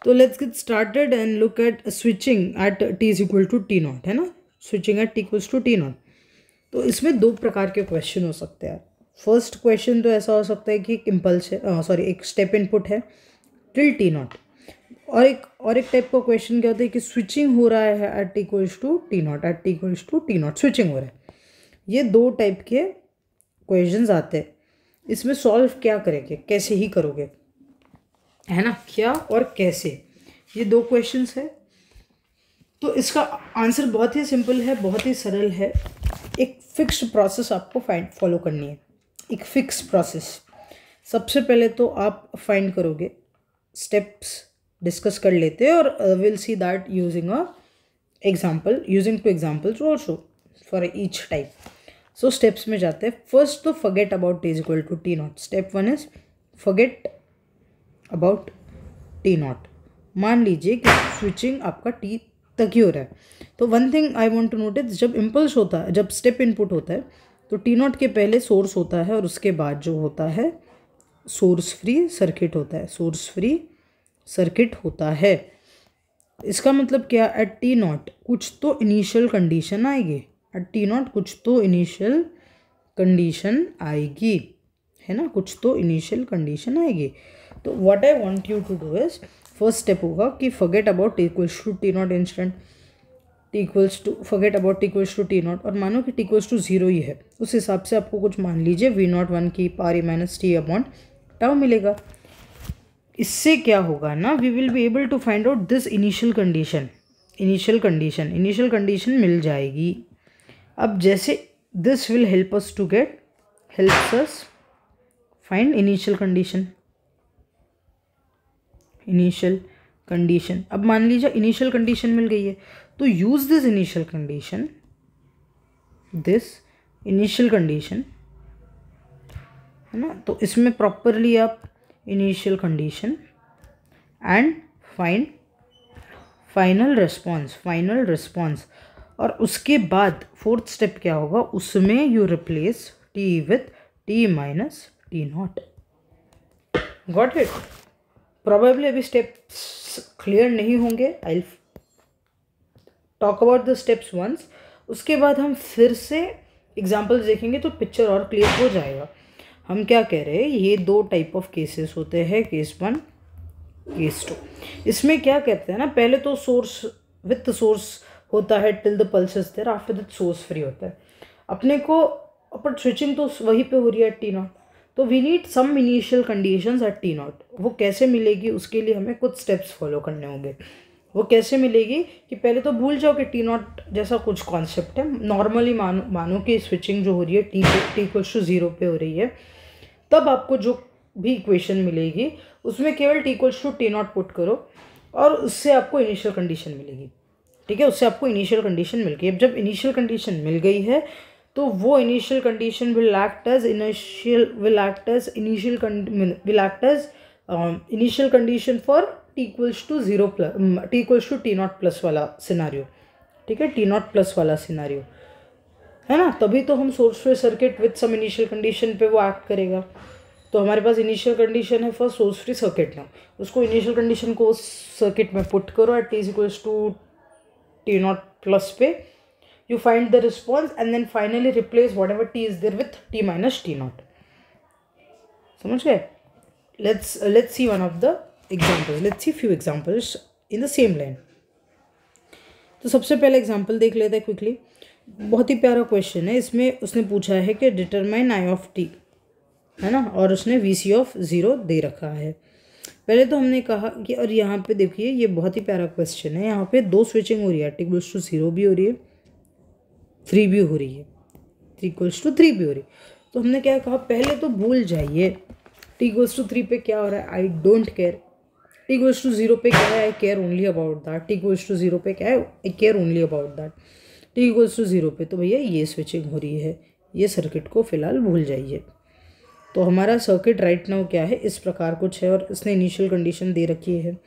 तो let's get started and look at switching at t is equal to t naught, है ना, switching at T equals to t naught. तो इसमें दो प्रकार के क्वेश्चन हो सकते हैं। फर्स्ट क्वेश्चन तो ऐसा हो सकता है कि एक इम्पल्स है, सॉरी एक स्टेप इनपुट है टिल टी नॉट, और एक टाइप का क्वेश्चन क्या होता है कि स्विचिंग हो रहा है at T equals to t naught, at T equals to t naught switching हो रहा है। ये दो टाइप के क्वेश्चंस आते हैं। इसमें सॉल्व क्या करेंगे, कैसे ही करोगे, है ना, क्या और कैसे, ये दो क्वेश्चंस है। तो इसका आंसर बहुत ही सिंपल है, बहुत ही सरल है। एक फिक्स्ड प्रोसेस आपको फॉलो करनी है, एक फिक्स प्रोसेस। सबसे पहले तो आप फाइंड करोगे, स्टेप्स डिस्कस कर लेते हैं और will see that using a example, using two examples also for each type. So steps में जाते हैं। फर्स्ट तो forget about t is equal to t naught. Step one is forget about t naught. मान लीजिए कि switching आपका T तक ही हो रहा है। तो one thing I want to notice, जब इम्पल्स होता है, जब स्टेप इनपुट होता है, तो टी नॉट के पहले सोर्स होता है और उसके बाद जो होता है सोर्स फ्री सर्किट होता है, सोर्स फ्री सर्किट होता है। इसका मतलब क्या, एट टी नॉट कुछ तो इनिशियल कंडीशन आएगी, एट टी नॉट कुछ तो इनिशियल कंडीशन आएगी, है ना, कुछ तो इनिशियल कंडीशन आएगी। तो what I want you to do is, first step होगा कि forget about t equals to t naught instant, t equals to forget about t equals to t naught, और मानो कि टी इक्वल्स टू जीरो ही है, उस हिसाब से आपको कुछ मान लीजिए वी नॉट वन की power minus T upon tau मिलेगा। इससे क्या होगा ना, we will be able to find out this initial condition, initial condition मिल जाएगी। अब जैसे this will help us to get, helps us find initial condition. अब मान लीजिए इनिशियल कंडीशन मिल गई है, तो यूज दिस इनिशियल कंडीशन, है ना। तो इसमें प्रॉपरली आप initial condition and find final response, और उसके बाद फोर्थ स्टेप क्या होगा, उसमें you replace t with t minus t naught. Got it? Probably अभी स्टेप्स क्लियर नहीं होंगे, I talk about the steps once, उसके बाद हम फिर से एग्जाम्पल्स देखेंगे तो पिक्चर और क्लियर हो जाएगा। हम क्या कह रहे हैं, ये दो टाइप ऑफ केसेस होते हैं, केस वन, केस टू। इसमें क्या कहते हैं ना, पहले तो सोर्स विथ सोर्स होता है till the pulse is there, after that source free होता है। अपने को अपन स्विचिंग तो वहीं पे हो रही है टी नॉट, तो we need some initial conditions at t naught. वो कैसे मिलेगी, उसके लिए हमें कुछ स्टेप्स फॉलो करने होंगे। वो कैसे मिलेगी कि पहले तो भूल जाओ कि टी नॉट जैसा कुछ कॉन्सेप्ट है, नॉर्मली मानो कि स्विचिंग जो हो रही है टी इक्वल्स टू जीरो पे हो रही है, तब आपको जो भी इक्वेशन मिलेगी उसमें केवल t equals to t naught put करो और उससे आपको इनिशियल कंडीशन मिलेगी। ठीक है, उससे आपको इनिशियल कंडीशन मिल गई। अब जब इनिशियल कंडीशन मिल गई है तो वो initial condition will act as initial condition for t equals to zero plus, t equals to t naught plus वाला सिनारियो। ठीक है, टी नॉट प्लस वाला सिनारियो, है ना। तभी तो हम source free circuit with some initial condition पे वो एक्ट करेगा। तो हमारे पास इनिशियल कंडीशन है फॉर सोर्स फ्री सर्किट ना, उसको इनिशियल कंडीशन को उस सर्किट में पुट करो at t is equals to t naught plus पे, you find the response and then finally replace whatever t is there with t minus t naught. समझ गए? Let's see one of the examples. Let's see few examples in the same line. तो सबसे पहले example देख लेते हैं quickly. बहुत ही प्यारा क्वेश्चन है। इसमें उसने पूछा है कि डिटरमाइन आई ऑफ टी, है ना, और उसने वी सी ऑफ ज़ीरो दे रखा है। पहले तो हमने कहा कि, और यहाँ पे देखिए ये बहुत ही प्यारा क्वेश्चन है। यहाँ पे दो स्विचिंग हो रही है, टी इक्वल्स टू जीरो भी हो रही है, थ्री भी हो रही है, थ्री इक्वल्स टू थ्री भी हो रही है। तो हमने क्या कहा, पहले तो भूल जाइए टी इक्वल्स टू थ्री पे क्या हो रहा है, I don't care. T equals to zero पे क्या है, I care only about that. T equals to zero पे क्या है, I care only about that. T equals to zero पे तो भैया ये स्विचिंग हो रही है, ये सर्किट को फिलहाल भूल जाइए। तो हमारा सर्किट राइट नाउ क्या है, इस प्रकार कुछ है, और इसने इनिशियल कंडीशन दे रखी है।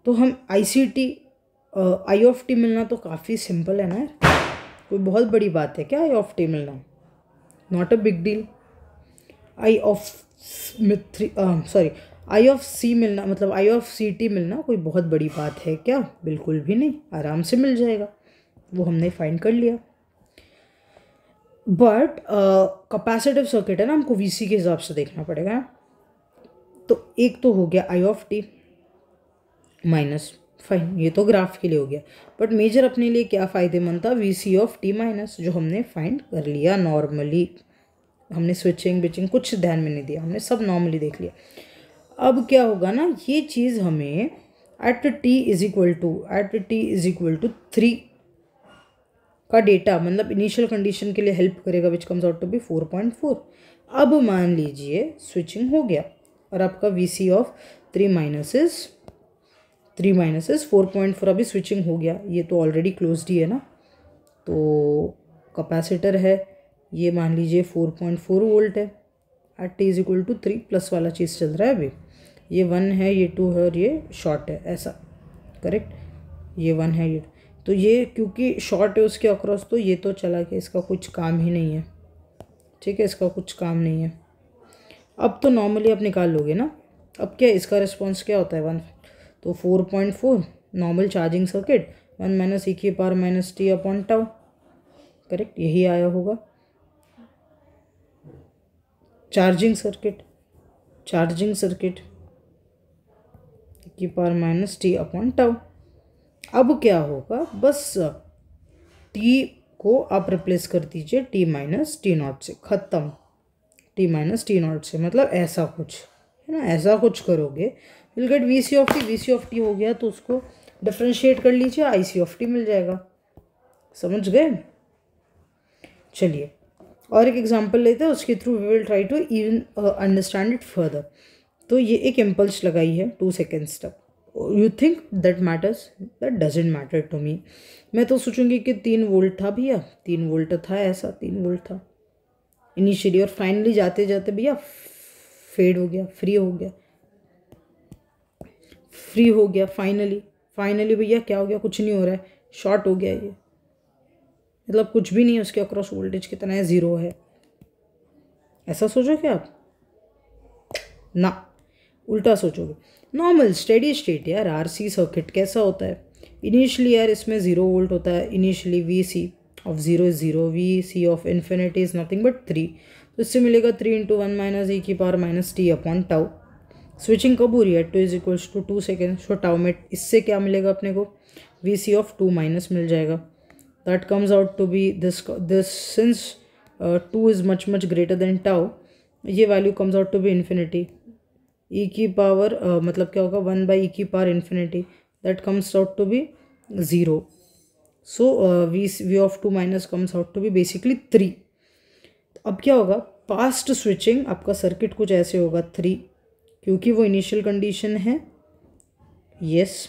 तो हम आई ऑफ टी मिलना तो काफ़ी सिंपल है ना, कोई बहुत बड़ी बात है क्या आई ऑफ टी मिलना, not a big deal. I of I of C मिलना मतलब आई ऑफ सी टी मिलना कोई बहुत बड़ी बात है क्या? बिल्कुल भी नहीं, आराम से मिल जाएगा, वो हमने फाइंड कर लिया। बट कैपेसिटिव सर्किट है ना, हमको वीसी के हिसाब से देखना पड़ेगा। तो एक तो हो गया आई ऑफ टी माइनस, फाइन, ये तो ग्राफ के लिए हो गया। बट मेजर अपने लिए क्या फ़ायदेमंद था? V C of t minus, जो हमने फाइंड कर लिया नॉर्मली। हमने स्विचिंग बिचिंग कुछ ध्यान में नहीं दिया, हमने सब नॉर्मली देख लिया। अब क्या होगा ना, ये चीज़ हमें at t is equal to 3 का डेटा, मतलब इनिशियल कंडीशन के लिए हेल्प करेगा, which comes out to be 4.4। अब मान लीजिए स्विचिंग हो गया और आपका v C of 3 minus is 4.4। अभी स्विचिंग हो गया, ये तो ऑलरेडी क्लोज्ड ही है ना, तो कैपेसिटर है ये मान लीजिए 4.4 वोल्ट है at t is equal to 3, plus वाला चीज़ चल रहा है अभी, ये 1 है, ये 2 है और ये शॉर्ट है, ऐसा करेक्ट, ये 1 है, ये तो ये क्योंकि शॉर्ट है उसके अक्रॉस, तो ये तो चला गया, इसका कुछ काम ही नहीं है, ठीक है, इसका कुछ काम नहीं है। अब तो नॉर्मली आप निकाल लोगे ना, अब क्या इसका रिस्पॉन्स क्या होता है 1, तो 4.4 normal charging circuit 1 minus e की power minus T upon tau, correct, यही आया होगा चार्जिंग सर्किट की power minus T upon tau. अब क्या होगा, बस टी को आप रिप्लेस कर दीजिए टी माइनस टी नॉट से, ख़त्म, टी माइनस टी नॉट से, मतलब ऐसा कुछ है ना, ऐसा कुछ करोगे will get v C of t हो गया, तो उसको डिफ्रेंशिएट कर लीजिए, आई सी ऑफ टी मिल जाएगा। समझ गए? चलिए और एक एग्जांपल लेते हैं, उसके through we will try to even understand it further. तो ये एक इम्पल्स लगाई है 2 सेकेंड्स तक, you think that matters? That doesn't matter to me. मैं तो सोचूंगी कि 3 वोल्ट था भैया, 3 वोल्ट था, ऐसा 3 वोल्ट था इनिशियली, और फाइनली जाते जाते भैया फेड हो गया, फ्री हो गया फाइनली भैया क्या हो गया, कुछ नहीं हो रहा है, शॉर्ट हो गया, ये मतलब कुछ भी नहीं है, उसके अक्रॉस वोल्टेज कितना है, 0 है, ऐसा सोचोगे आप? ना, उल्टा सोचोगे। नॉर्मल स्टेडी स्टेट यार, आरसी सर्किट कैसा होता है, इनिशियली यार इसमें 0 वोल्ट होता है, initially v C of 0 is 0, v C of infinity is nothing but 3, तो इससे मिलेगा 3 इंटू 1 माइनस ई की power minus T upon tau. Switching कब हो रही है? 2 is equals to 2 second, so tau में इससे क्या मिलेगा अपने को, वी सी ऑफ 2 माइनस मिल जाएगा, that comes out to be this since 2 is much greater than tau, ये value comes out to be infinity, e की पावर मतलब क्या होगा 1 बाई ई की power infinity, that comes out to be 0, so v of 2 minus comes out to be basically 3। अब क्या होगा, past switching आपका सर्किट कुछ ऐसे होगा 3, क्योंकि वो इनिशियल कंडीशन है, यस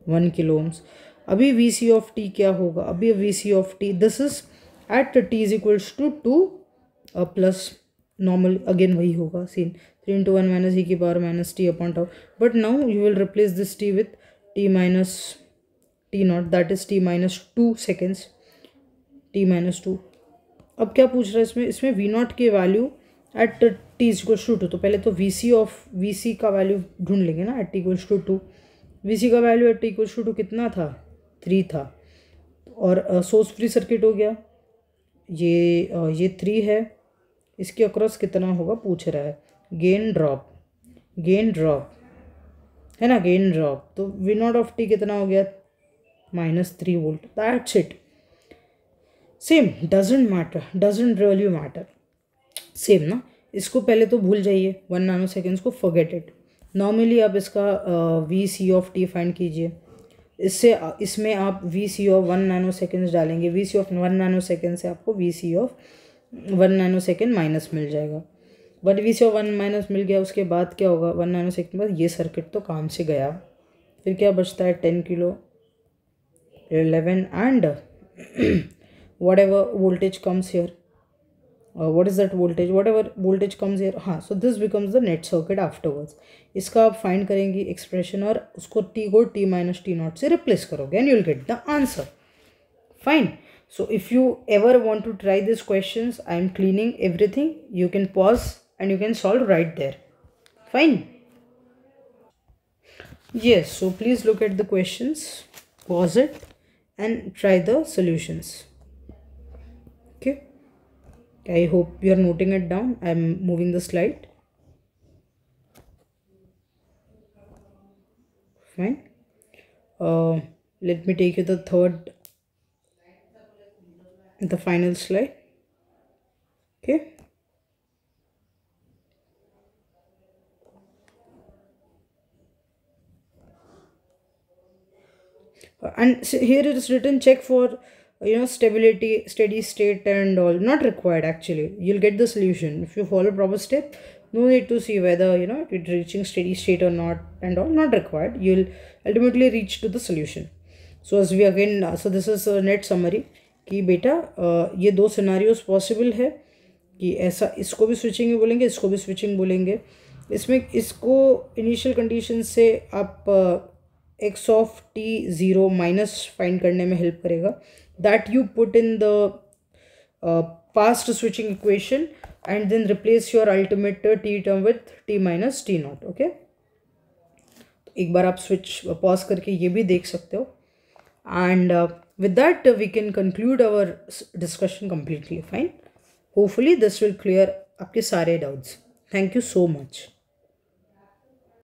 1 किलो ओम्स। अभी वी सी ऑफ टी क्या होगा, अभी v C of t this is at t is equals to 2 plus normal again वही होगा सीन 3 इंटू 1 माइनस ई की power minus T upon tau, but now you will replace this t with t minus t naught, that is t minus 2 seconds, t minus 2। अब क्या पूछ रहा है इसमें v naught की value at t is equals to 2, तो पहले तो वी सी का वैल्यू ढूंढ लेंगे ना, at T equals to 2, V C का value at T equals to 2 कितना था, 3 था, और सोर्स फ्री सर्किट हो गया, ये 3 है, इसके अक्रॉस कितना होगा पूछ रहा है, गेन ड्रॉप है ना, गेन ड्रॉप, तो वी नॉट ऑफ टी कितना हो गया -3 volt, that's it, same, doesn't really matter, same ना। इसको पहले तो भूल जाइए 1 नैनो सेकेंड्स को, फॉरगेट इट। नॉर्मली आप इसका V C of T find कीजिए, इसमें आप V C of 1 nanoseconds डालेंगे, V C of 1 nanosecond से आपको V C of 1 nanosecond minus मिल जाएगा, but V C of 1 minus मिल गया, उसके बाद क्या होगा 1 नैनो सेकेंड बाद ये सर्किट तो काम से गया, फिर क्या बचता है 10 kilo 11 and whatever voltage comes here, what is that voltage, whatever voltage comes here, हाँ, so this becomes the net circuit afterwards। इसका आप फाइंड करेंगे एक्सप्रेशन और उसको t को t माइनस टी नॉट से रिप्लेस करोगे and you will get the answer, fine. So if you ever want to try these questions, I am cleaning everything, you can pause and you can solve right there, Fine. Yes, so please look at the questions, pause it, and try the solutions. Okay. I hope you are noting it down. I'm moving the slide. Fine. Let me take you the final slide. Okay. And so here it is written, check for stability, steady state and all. Not required actually. You'll get the solution if you follow proper step. No need to see whether it's reaching steady state or not and all. Not required. You'll ultimately reach to the solution. So as we again, so this is a net summary कि बेटा ये दो scenarios possible है कि ऐसा, इसको भी switching ही बोलेंगे, इसको भी स्विचिंग बोलेंगे. इसमें इसको इनिशियल कंडीशन से आप x of t zero minus find करने में हेल्प करेगा. That you put in the past switching equation and then replace your ultimate t term with t minus t naught. Okay, एक बार आप स्विच पॉज करके ये भी देख सकते हो. And with that we can conclude our discussion completely. Fine. Hopefully this will clear आपके सारे doubts. Thank you so much.